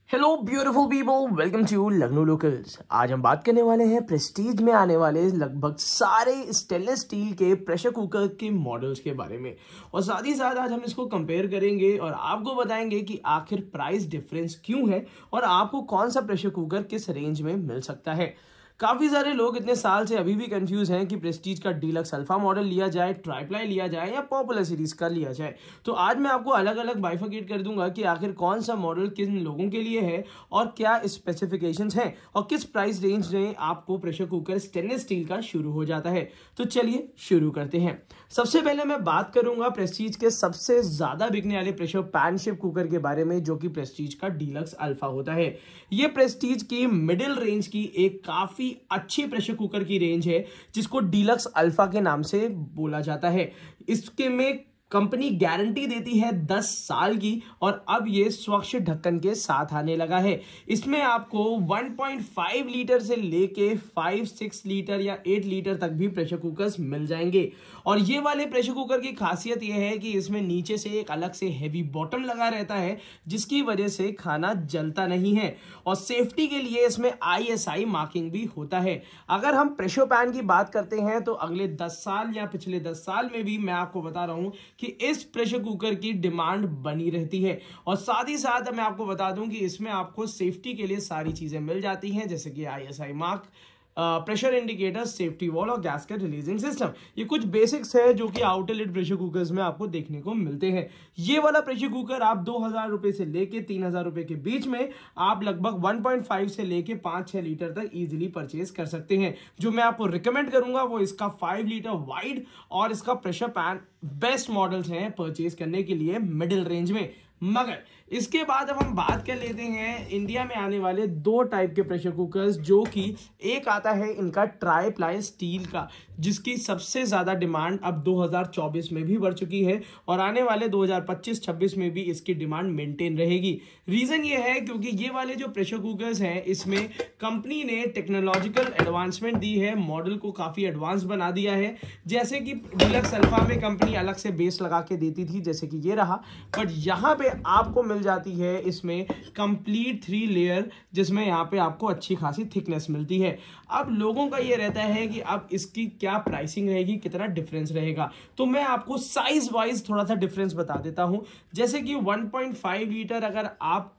Hello beautiful people, welcome to Lucknow locals. आज हम बात करने वाले हैं प्रेस्टीज में आने वाले लगभग सारे स्टेनलेस स्टील के प्रेशर कुकर के मॉडल्स के बारे में, और साथ ही साथ आज हम इसको कंपेयर करेंगे और आपको बताएंगे कि आखिर प्राइस डिफरेंस क्यों है और आपको कौन सा प्रेशर कुकर किस रेंज में मिल सकता है। काफ़ी सारे लोग इतने साल से अभी भी कंफ्यूज हैं कि प्रेस्टीज का डीलक्स अल्फा मॉडल लिया जाए, ट्राइप्लाई लिया जाए या पॉपुलर सीरीज का लिया जाए। तो आज मैं आपको अलग अलग बाइफरकेट कर दूंगा कि आखिर कौन सा मॉडल किन लोगों के लिए है और क्या स्पेसिफिकेशंस हैं और किस प्राइस रेंज में आपको प्रेशर कुकर स्टेनलेस स्टील का शुरू हो जाता है। तो चलिए शुरू करते हैं। सबसे पहले मैं बात करूंगा प्रेस्टीज के सबसे ज्यादा बिकने वाले प्रेशर पैन शेप कुकर के बारे में, जो कि प्रेस्टीज का डीलक्स अल्फा होता है। यह प्रेस्टीज की मिडिल रेंज की एक काफी अच्छी प्रेशर कुकर की रेंज है जिसको डीलक्स अल्फा के नाम से बोला जाता है। इसके में कंपनी गारंटी देती है 10 साल की, और अब ये स्वच्छ ढक्कन के साथ आने लगा है। इसमें आपको 1.5 लीटर से लेके 5-6 लीटर या 8 लीटर तक भी प्रेशर कुकर्स मिल जाएंगे। और ये वाले प्रेशर कुकर की खासियत यह है कि इसमें नीचे से एक अलग से हेवी बॉटम लगा रहता है, जिसकी वजह से खाना जलता नहीं है। और सेफ्टी के लिए इसमें ISI मार्किंग भी होता है। अगर हम प्रेशर पैन की बात करते हैं तो अगले 10 साल या पिछले 10 साल में भी मैं आपको बता रहा हूं कि इस प्रेशर कुकर की डिमांड बनी रहती है। और साथ ही साथ मैं आपको बता दूं कि इसमें आपको सेफ्टी के लिए सारी चीजें मिल जाती हैं, जैसे कि ISI mark, pressure indicator, safety wall और गैस्केट रिलीजिंग सिस्टम। ये कुछ बेसिक्स है जो कि आउटर लिड प्रेशर कुकर्स में आपको देखने को मिलते हैं। ये वाला प्रेशर कुकर आप 2000 रुपए से लेके 3000 रुपए के बीच में आप लगभग 1.5 से लेके 5-6 लीटर तक इजीली परचेज कर सकते हैं। जो मैं आपको रिकमेंड करूंगा वो इसका 5 लीटर वाइड और इसका प्रेशर पैन बेस्ट मॉडल्स हैं परचेज करने के लिए मिडिल रेंज में। मगर इसके बाद अब हम बात कर लेते हैं इंडिया में आने वाले 2 टाइप के प्रेशर कुकर्स, जो कि एक आता है इनका ट्राइप्लाई स्टील का, जिसकी सबसे ज्यादा डिमांड अब 2024 में भी बढ़ चुकी है और आने वाले 2025-26 में भी इसकी डिमांड मेंटेन रहेगी। रीजन ये है क्योंकि ये वाले जो प्रेशर कुकर्स हैं इसमें कंपनी ने टेक्नोलॉजिकल एडवांसमेंट दी है, मॉडल को काफी एडवांस बना दिया है। जैसे कि डीलक्स अल्फा में कंपनी अलग से बेस लगा के देती थी, जैसे कि ये रहा, बट यहाँ पे आपको मिल जाती है इसमें कंप्लीट 3 लेयर, जिसमें यहाँ पे आपको अच्छी खासी थिकनेस मिलती है। अब लोगों का ये रहता है कि अब इसकी क्या प्राइसिंग रहेगी, कितना डिफरेंस रहेगा। तो मैं आपको साइज वाइज थोड़ा सा डिफरेंस बता देता हूं। जैसे कि 1.5 लीटर अगर आप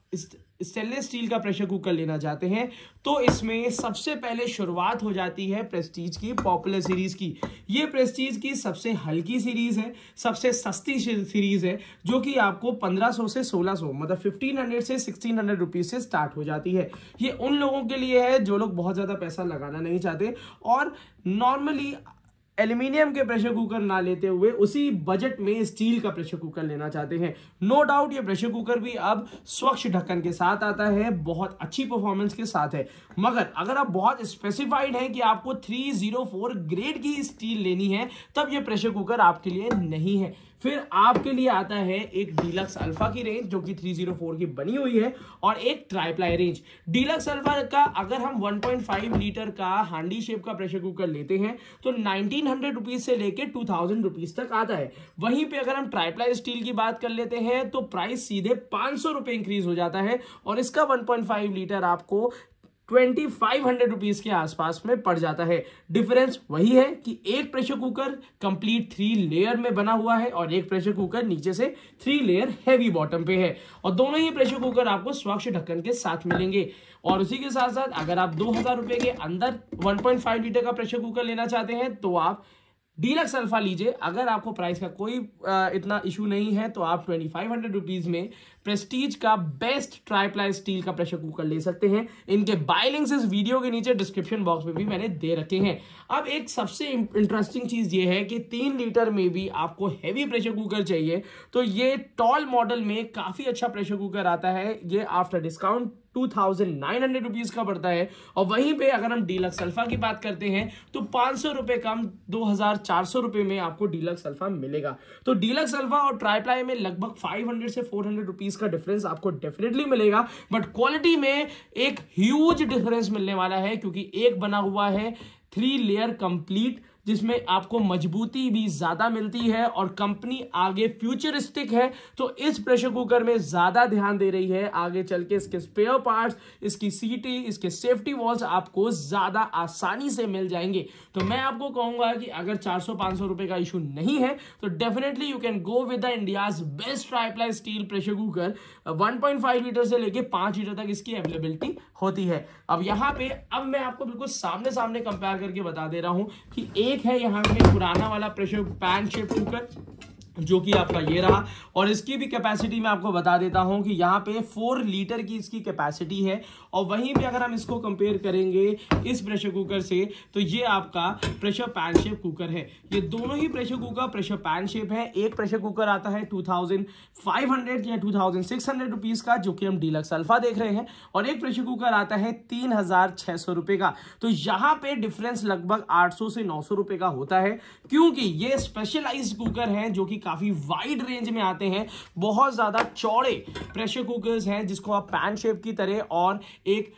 स्टेनलेस स्टील का प्रेशर कुकर लेना चाहते हैं तो इसमें सबसे पहले शुरुआत हो जाती है प्रेस्टीज की पॉपुलर सीरीज की। ये प्रेस्टीज की सबसे हल्की सीरीज है, सबसे सस्ती सीरीज है, जो कि आपको 1500 से 1600 मतलब 1500 से 1600 रुपीज से स्टार्ट हो जाती है। ये उन लोगों के लिए है जो लोग बहुत ज्यादा पैसा लगाना नहीं चाहते और नॉर्मली एल्यूमिनियम के प्रेशर कुकर ना लेते हुए उसी बजट में स्टील का प्रेशर कुकर लेना चाहते हैं। नो डाउट ये प्रेशर कुकर भी अब स्वच्छ ढक्कन के साथ आता है, बहुत अच्छी परफॉर्मेंस के साथ है। मगर अगर आप बहुत स्पेसिफाइड हैं कि आपको 304 ग्रेड की स्टील लेनी है, तब ये प्रेशर कुकर आपके लिए नहीं है। फिर आपके लिए आता है एक डीलक्स अल्फा की रेंज, जो कि 304 की बनी हुई है, और एक ट्राइप्लाई रेंज। डीलक्स अल्फा का अगर हम 1.5 लीटर का हांडी शेप का प्रेशर कुकर लेते हैं तो 1900 रुपीज से लेके 2000 रुपीज तक आता है। वहीं पे अगर हम ट्राइप्लाई स्टील की बात कर लेते हैं तो प्राइस सीधे 500 रुपए इंक्रीज हो जाता है और इसका 1.5 लीटर आपको 2500 रुपीज के आसपास में पड़ जाता है। डिफरेंस वही है कि एक प्रेशर कुकर कंप्लीट 3 लेयर में बना हुआ है और एक प्रेशर कुकर नीचे से 3 लेयर हैवी बॉटम पे है, और दोनों ही प्रेशर कुकर आपको स्वच्छ ढक्कन के साथ मिलेंगे। और उसी के साथ साथ अगर आप 2000 रुपए के अंदर 1.5 लीटर का प्रेशर कुकर लेना चाहते हैं तो आप डीलक्स अल्फा लीजिए। अगर आपको प्राइस का कोई इतना इशू नहीं है तो आप 2500 रुपीज में प्रेस्टीज का बेस्ट ट्राइप्लाई स्टील का प्रेशर कुकर ले सकते हैं। इनके बाय लिंक्स इस वीडियो के नीचे डिस्क्रिप्शन बॉक्स में भी मैंने दे रखे हैं। अब एक सबसे इंटरेस्टिंग चीज ये है कि 3 लीटर में भी आपको हैवी प्रेशर कुकर चाहिए तो ये टॉल मॉडल में काफी अच्छा प्रेशर कुकर आता है। ये आफ्टर डिस्काउंट 2900 रुपीज का पड़ता है। और वहीं पे अगर हम डीलक्स अल्फा की बात करते हैं तो 500 रुपए कम 2400 रुपए में आपको डीलक्स अल्फा मिलेगा। तो डीलक्स अल्फा और ट्राइप्लाई में लगभग 500 से 400 रुपीज का डिफरेंस आपको डेफिनेटली मिलेगा, बट क्वालिटी में एक ह्यूज डिफरेंस मिलने वाला है क्योंकि एक बना हुआ है 3 लेयर कंप्लीट, जिसमें आपको मजबूती भी ज्यादा मिलती है और कंपनी आगे फ्यूचरिस्टिक है, तो इस प्रेशर कुकर में ज्यादा ध्यान दे रही है। आगे चल के इसके स्पेयर पार्ट्स, इसकी सीटी, इसके सेफ्टी वॉल्स आपको ज्यादा आसानी से मिल जाएंगे। तो मैं आपको कहूंगा कि अगर 400-500 रुपए का इशू नहीं है तो definitely you can go with the India's best tri-ply steel pressure cooker. 1.5 litre से लेके 5 लीटर तक इसकी अवेलेबिलिटी होती है। अब यहाँ पे मैं आपको बिल्कुल सामने सामने कंपेयर करके बता दे रहा हूं कि एक है यहाँ पे पुराना वाला प्रेशर पैन शेप कुकर जो कि आपका ये रहा, और इसकी भी कैपेसिटी मैं आपको बता देता हूं कि यहाँ पे 4 लीटर की इसकी कैपेसिटी है। और वहीं पे अगर हम इसको कंपेयर करेंगे इस प्रेशर कुकर से तो ये आपका प्रेशर पैन शेप कुकर है। ये दोनों ही pressure cooker pressure pan shape है। एक प्रेशर कुकर आता है 2500 या 2600 रुपीज का, जो कि हम डीलक्स अल्फा देख रहे हैं, और एक प्रेशर कुकर आता है 3600 रुपए का। तो यहाँ पे डिफरेंस लगभग 800 से 900 रुपए का होता है, क्योंकि ये स्पेशलाइज्ड कुकर हैं जो कि काफी वाइड रेंज में आते हैं। बहुत ज्यादा चौड़े प्रेशर कुकर्स हैं जिसको आप पैन शेप की तरह और एक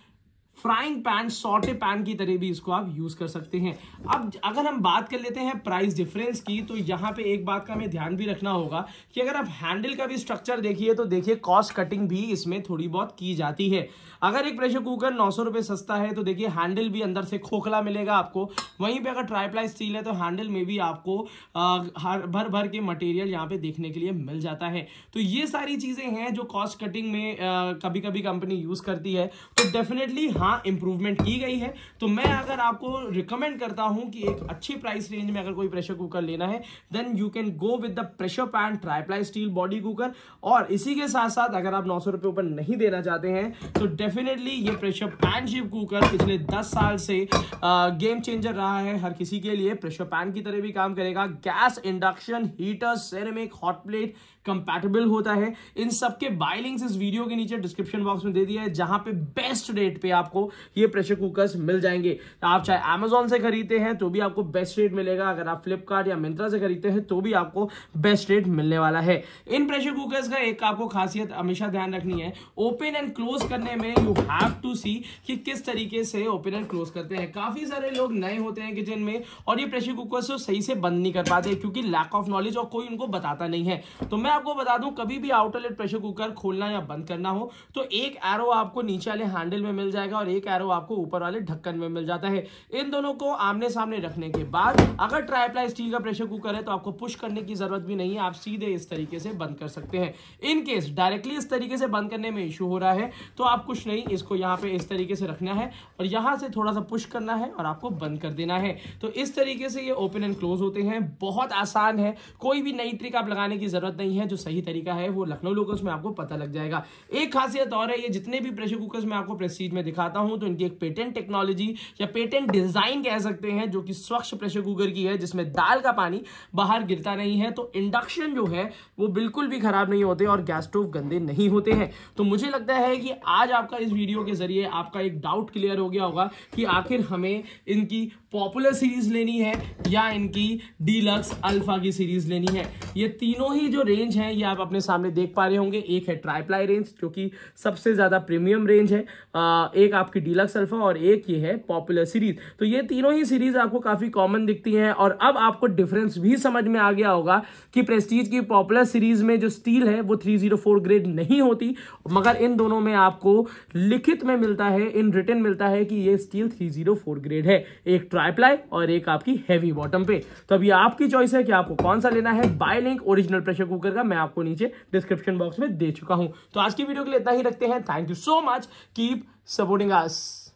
फ्राइंग पैन, सॉटे पैन की तरह भी इसको आप यूज कर सकते हैं। अब अगर हम बात कर लेते हैं प्राइस डिफरेंस की, तो यहाँ पे एक बात का हमें ध्यान भी रखना होगा कि अगर आप हैंडल का भी स्ट्रक्चर देखिए तो देखिए कॉस्ट कटिंग भी इसमें थोड़ी बहुत की जाती है। अगर एक प्रेशर कुकर 900 रुपए सस्ता है तो देखिए हैंडल भी अंदर से खोखला मिलेगा आपको। वहीं पे अगर ट्राइप्लाई स्टील है तो हैंडल में भी आपको भर भर के मटेरियल यहाँ पे देखने के लिए मिल जाता है। तो ये सारी चीजें हैं जो कॉस्ट कटिंग में कभी कभी कंपनी यूज करती है। तो डेफिनेटली हाँ, इंप्रूवमेंट की गई है। तो मैं अगर आपको रिकमेंड करता हूं कि एक अच्छी प्राइस रेंज में अगर कोई प्रेशर कुकर लेना है then you can go with the pressure pan triply steel body cooker. और इसी के साथ साथ अगर आप 900 रुपए ऊपर नहीं देना चाहते हैं तो डेफिनेटली ये प्रेशर पैन शेप कुकर पिछले 10 साल से गेम चेंजर रहा है हर किसी के लिए। प्रेशर पैन की तरह भी काम करेगा। Gas, induction, heater, ceramic, hot plate compatible होता है। इन सबके बाय लिंक्स इस वीडियो के नीचे डिस्क्रिप्शन बॉक्स में दे दिया है, जहां पे बेस्ट रेट पे आपको ये प्रेशर कुकर्स मिल जाएंगे। आप चाहे Amazon से खरीदते हैं तो भी आपको बेस्ट रेट मिलेगा, अगर आप फ्लिपकार्ट या मिंत्रा से खरीदते हैं तो भी आपको बेस्ट रेट मिलने वाला है। इन प्रेशर कुकर्स का एक आपको खासियत हमेशा ध्यान रखनी है, ओपन एंड क्लोज करने में यू हैव टू सी कि किस तरीके से ओपन एंड क्लोज करते हैं। काफी सारे लोग नए होते हैं किचन में और ये प्रेशर कुकर से सही से बंद नहीं कर पाते क्योंकि लैक ऑफ नॉलेज और कोई उनको बताता नहीं है। तो मैं आपको बता दूं, कभी भी आउटलेट प्रेशर कुकर खोलना या बंद करना हो तो एक एरो आपको नीचे वाले हैंडल में मिल जाएगा और एक एरो आपको ऊपर वाले ढक्कन में मिल जाता है। इन दोनों को आमने सामने रखने के बाद अगर ट्राइप्लाई स्टील का प्रेशर कुकर है तो आपको पुश करने की जरूरत भी नहीं है, आप सीधे इस तरीके से बंद कर सकते हैं। इन केस डायरेक्टली इस तरीके से बंद करने में इशू हो रहा है तो आप कुछ नहीं, इसको यहाँ पे इस तरीके से रखना है और यहाँ से थोड़ा सा पुश करना है और आपको बंद कर देना है। तो इस तरीके से ये ओपन एंड क्लोज होते हैं। बहुत आसान है, कोई भी नई ट्रिक आप लगाने की जरूरत नहीं है। जो सही तरीका है वो लखनऊ लोकल्स में आपको पता लग जाएगा। एक खासियत और है, ये जितने भी प्रेशर कुकर्स मैं आपको प्रेस्टीज में दिखाता हूं तो इनकी एक पेटेंट टेक्नोलॉजी या पेटेंट डिजाइन कह सकते हैं जो कि स्वच्छ प्रेशर कुकर की है, जिसमें दाल का पानी बाहर गिरता नहीं है। तो इंडक्शन जो है वो बिल्कुल भी खराब नहीं होते और गैस स्टोव गंदे नहीं होते हैं। तो मुझे लगता है कि आज आपका इस वीडियो के जरिए आपका एक डाउट क्लियर हो गया होगा कि आखिर हमें इनकी पॉपुलर सीरीज लेनी है या इनकी डीलक्स अल्फा की सीरीज लेनी है। ये तीनों ही जो रेंज है ये आप अपने सामने देख पा रहे होंगे। एक है ट्राइप्लाई रेंज जो कि सबसे ज्यादा प्रीमियम रेंज है, एक आपकी डीलक्स अल्फा और एक ये है पॉपुलर सीरीज। तो ये तीनों ही सीरीज आपको काफी कॉमन दिखती हैं और अब आपको डिफरेंस भी समझ में आ गया होगा कि प्रेस्टीज की पॉपुलर सीरीज में जो स्टील है वो 304 ग्रेड नहीं होती, मगर इन दोनों में आपको लिखित में मिलता है, इन रिटन मिलता है कि ये स्टील 304 ग्रेड है, एक ट्राइप्लाई और एक आपकी हैवी बॉटम पे। तो अभी आपकी चॉइस है कि आपको कौन सा लेना है। Bye link original pressure cooker का मैं आपको नीचे डिस्क्रिप्शन बॉक्स में दे चुका हूं। तो आज की वीडियो के लिए इतना ही रखते हैं। Thank you so much, keep supporting us.